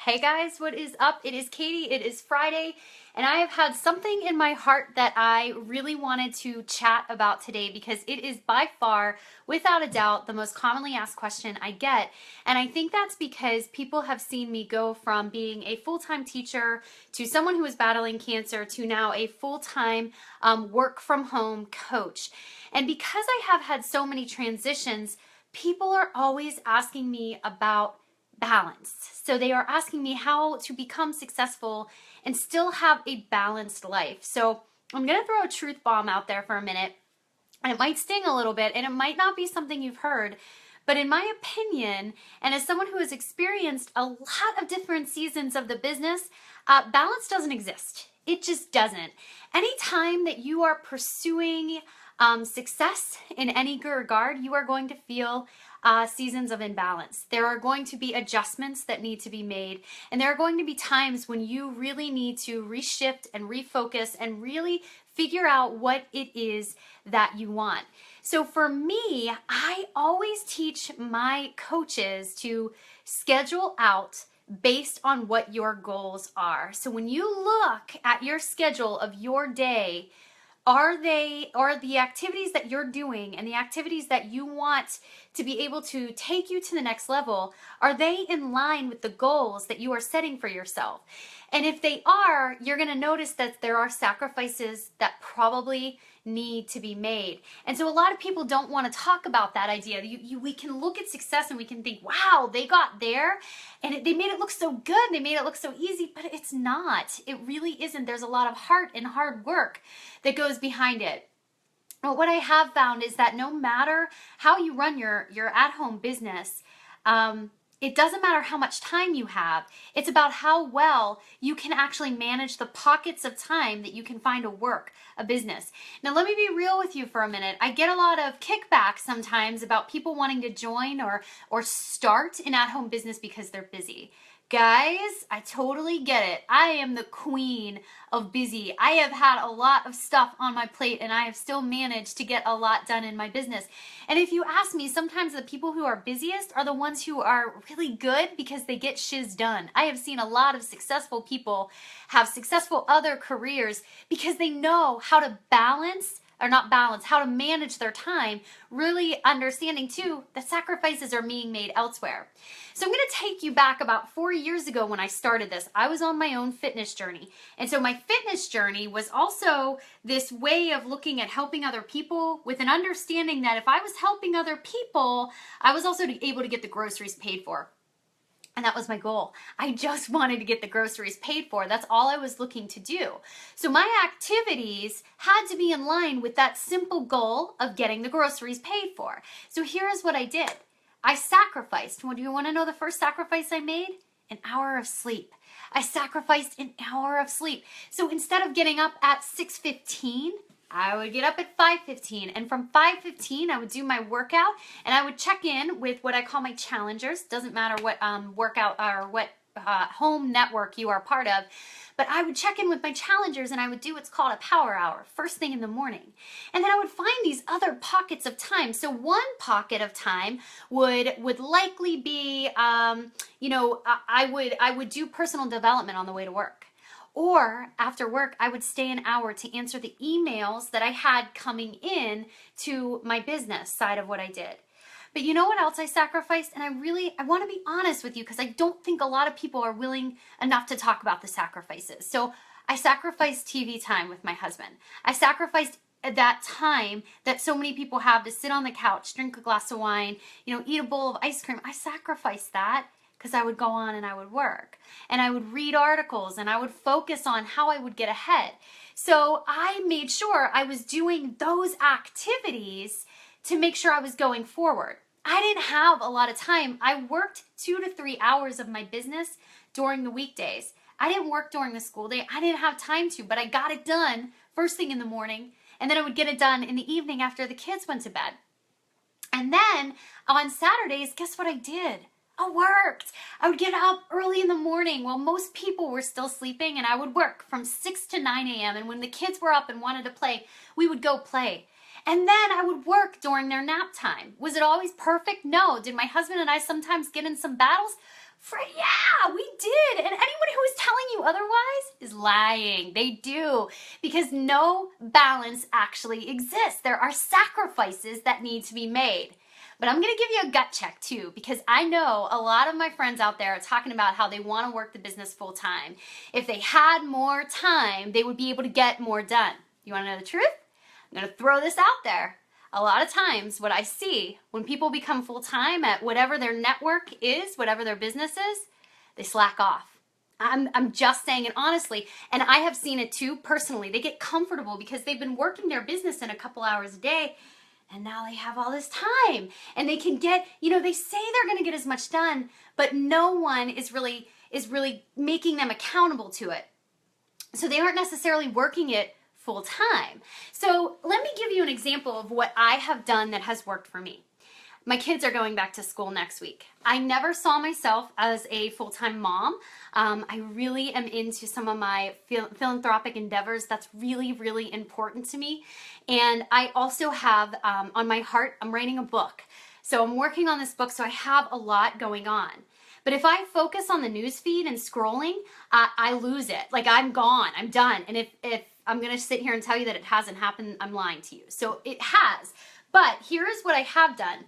Hey guys, what is up? It is Katie. It is Friday, and I have had something in my heart that I really wanted to chat about today because it is by far, without a doubt, the most commonly asked question I get. And I think that's because people have seen me go from being a full-time teacher to someone who is battling cancer to now a full-time work from home coach. And because I have had so many transitions, people are always asking me about balance. So they are asking me how to become successful and still have a balanced life. So I'm going to throw a truth bomb out there for a minute, and it might sting a little bit, and it might not be something you've heard, but in my opinion, and as someone who has experienced a lot of different seasons of the business, balance doesn't exist. It just doesn't. Anytime that you are pursuing success in any regard, you are going to feel seasons of imbalance. There are going to be adjustments that need to be made, and there are going to be times when you really need to reshift and refocus and really figure out what it is that you want. So for me, I always teach my coaches to schedule out based on what your goals are. So when you look at your schedule of your day, are the activities that you're doing and the activities that you want to be able to take you to the next level, are they in line with the goals that you are setting for yourself? And if they are, you're going to notice that there are sacrifices that probably need to be made. And so a lot of people don't want to talk about that idea. We can look at success and we can think, wow, they got there and they made it look so good. They made it look so easy, but it's not. It really isn't. There's a lot of heart and hard work that goes behind it. But what I have found is that no matter how you run your at-home business, it doesn't matter how much time you have. It's about how well you can actually manage the pockets of time that you can find a business. Now, let me be real with you for a minute. I get a lot of kickback sometimes about people wanting to join or start an at-home business because they're busy. Guys, I totally get it. I am the queen of busy. I have had a lot of stuff on my plate and I have still managed to get a lot done in my business. And if you ask me, sometimes the people who are busiest are the ones who are really good because they get shiz done. I have seen a lot of successful people have successful other careers because they know how to how to manage their time, really understanding too that sacrifices are being made elsewhere. So I'm going to take you back about 4 years ago when I started this. I was on my own fitness journey. And so my fitness journey was also this way of looking at helping other people with an understanding that if I was helping other people, I was also able to get the groceries paid for. And that was my goal. I just wanted to get the groceries paid for. That's all I was looking to do. So my activities had to be in line with that simple goal of getting the groceries paid for. So here's what I did. I sacrificed. Well, do you want to know the first sacrifice I made? An hour of sleep. I sacrificed an hour of sleep. So instead of getting up at 6:15, I would get up at 5:15, and from 5:15 I would do my workout, and I would check in with what I call my challengers. Doesn't matter what workout or what home network you are part of, but I would check in with my challengers and I would do what's called a power hour first thing in the morning. And then I would find these other pockets of time. So one pocket of time would likely be I would do personal development on the way to work. Or after work, I would stay an hour to answer the emails that I had coming in to my business side of what I did. But you know what else I sacrificed? And I want to be honest with you because I don't think a lot of people are willing enough to talk about the sacrifices. So I sacrificed TV time with my husband. I sacrificed that time that so many people have to sit on the couch, drink a glass of wine, eat a bowl of ice cream. I sacrificed that because I would go on and I would work and I would read articles and I would focus on how I would get ahead. So I made sure I was doing those activities to make sure I was going forward. I didn't have a lot of time. I worked 2 to 3 hours of my business during the weekdays. I didn't work during the school day. I didn't have time to, but I got it done first thing in the morning, and then I would get it done in the evening after the kids went to bed. And then on Saturdays, guess what I did? I worked. I would get up early in the morning while most people were still sleeping, and I would work from 6 to 9 a.m. And when the kids were up and wanted to play, we would go play. And then I would work during their nap time. Was it always perfect? No. Did my husband and I sometimes get in some battles? Yeah, we did. otherwise is lying. They do, because no balance actually exists. There are sacrifices that need to be made. But I'm going to give you a gut check too, because I know a lot of my friends out there are talking about how they want to work the business full time. If they had more time, they would be able to get more done. You want to know the truth? I'm going to throw this out there. A lot of times what I see when people become full-time at whatever their network is, whatever their business is, they slack off. I'm just saying it honestly, and I have seen it too personally. They get comfortable because they've been working their business in a couple hours a day, and now they have all this time, and they can get, they say they're going to get as much done, but no one is really making them accountable to it. So they aren't necessarily working it full time. So let me give you an example of what I have done that has worked for me. My kids are going back to school next week. I never saw myself as a full-time mom. I really am into some of my philanthropic endeavors. That's really, really important to me. And I also have on my heart, I'm writing a book. So I'm working on this book, so I have a lot going on. But if I focus on the news feed and scrolling, I lose it. Like, I'm gone, I'm done. And if I'm gonna sit here and tell you that it hasn't happened, I'm lying to you. So it has. But here's what I have done.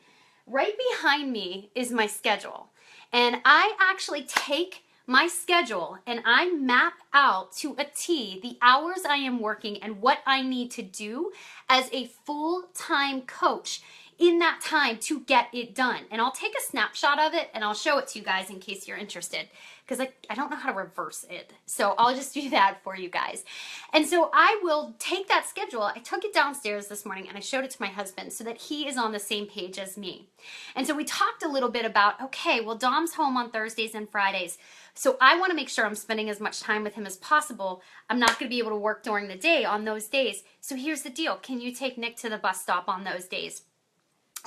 Right behind me is my schedule. And I actually take my schedule and I map out to a T the hours I am working and what I need to do as a full-time coach in that time to get it done. And I'll take a snapshot of it and I'll show it to you guys in case you're interested, because I don't know how to reverse it. So I'll just do that for you guys. And so I will take that schedule. I took it downstairs this morning and I showed it to my husband so that he is on the same page as me. And so we talked a little bit about, okay, well, Dom's home on Thursdays and Fridays. So I want to make sure I'm spending as much time with him as possible. I'm not going to be able to work during the day on those days. So here's the deal. Can you take Nick to the bus stop on those days?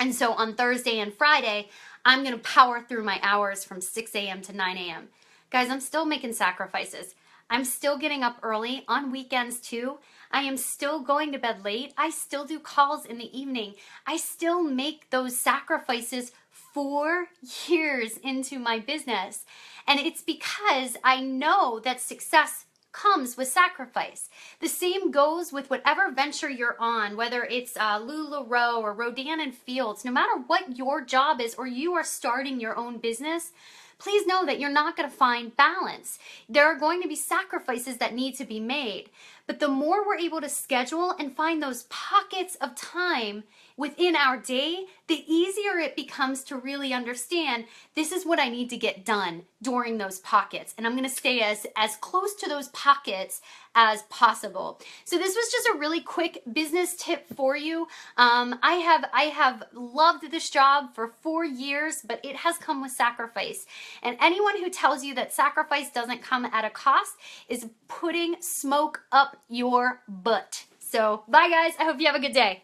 And so on Thursday and Friday, I'm going to power through my hours from 6 a.m. to 9 a.m. Guys, I'm still making sacrifices. I'm still getting up early on weekends too. I am still going to bed late. I still do calls in the evening. I still make those sacrifices 4 years into my business. And it's because I know that success comes with sacrifice. The same goes with whatever venture you're on, whether it's LuLaRoe or Rodan and Fields. No matter what your job is, or you are starting your own business, please know that you're not going to find balance. There are going to be sacrifices that need to be made. But the more we're able to schedule and find those pockets of time within our day, the easier it becomes to really understand this is what I need to get done during those pockets. And I'm going to stay as close to those pockets as possible. So this was just a really quick business tip for you. I have loved this job for 4 years, but it has come with sacrifice. And anyone who tells you that sacrifice doesn't come at a cost is putting smoke up your butt. So bye guys. I hope you have a good day.